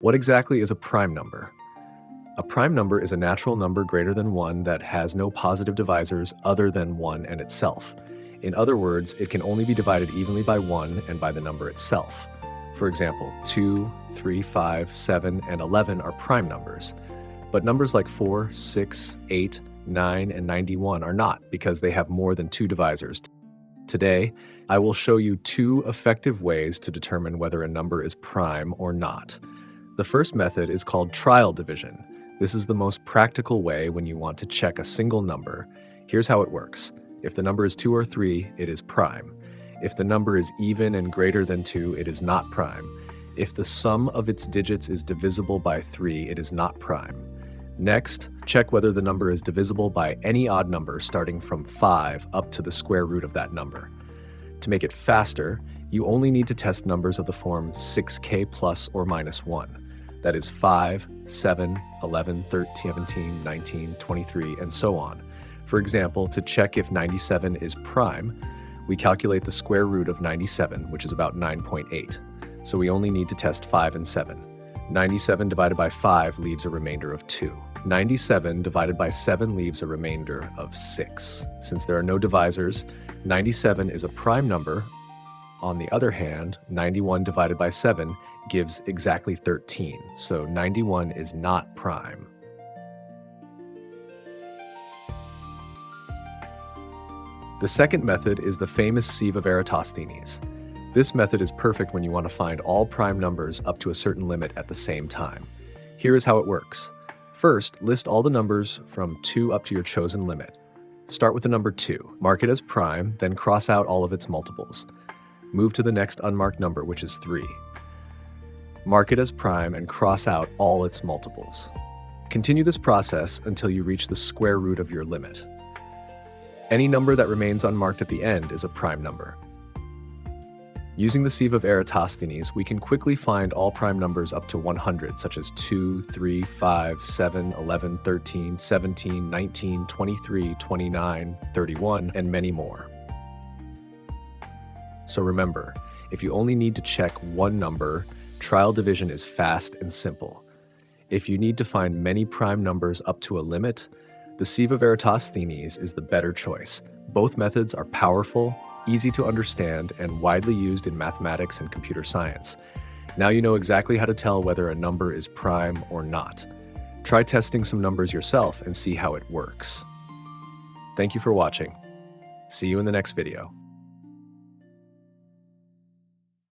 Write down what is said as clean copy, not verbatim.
What exactly is a prime number? A prime number is a natural number greater than 1 that has no positive divisors other than 1 and itself. In other words, it can only be divided evenly by 1 and by the number itself. For example, 2, 3, 5, 7, and 11 are prime numbers. But numbers like 4, 6, 8, 9, and 91 are not because they have more than 2 divisors. Today, I will show you 2 effective ways to determine whether a number is prime or not. The first method is called trial division. This is the most practical way when you want to check a single number. Here's how it works. If the number is 2 or 3, it is prime. If the number is even and greater than 2, it is not prime. If the sum of its digits is divisible by 3, it is not prime. Next, check whether the number is divisible by any odd number starting from 5 up to the square root of that number. To make it faster, you only need to test numbers of the form 6k plus or minus 1. That is 5, 7, 11, 13, 17, 19, 23, and so on. For example, to check if 97 is prime, we calculate the square root of 97, which is about 9.8. So we only need to test 5 and 7. 97 divided by 5 leaves a remainder of 2. 97 divided by 7 leaves a remainder of 6. Since there are no divisors, 97 is a prime number. On the other hand, 91 divided by 7 gives exactly 13, so 91 is not prime. The second method is the famous Sieve of Eratosthenes. This method is perfect when you want to find all prime numbers up to a certain limit at the same time. Here is how it works. First, list all the numbers from 2 up to your chosen limit. Start with the number 2, mark it as prime, then cross out all of its multiples. Move to the next unmarked number, which is 3. Mark it as prime and cross out all its multiples. Continue this process until you reach the square root of your limit. Any number that remains unmarked at the end is a prime number. Using the Sieve of Eratosthenes, we can quickly find all prime numbers up to 100, such as 2, 3, 5, 7, 11, 13, 17, 19, 23, 29, 31, and many more. So remember, if you only need to check one number, trial division is fast and simple. If you need to find many prime numbers up to a limit, the Sieve of Eratosthenes is the better choice. Both methods are powerful, easy to understand, and widely used in mathematics and computer science. Now you know exactly how to tell whether a number is prime or not. Try testing some numbers yourself and see how it works. Thank you for watching. See you in the next video.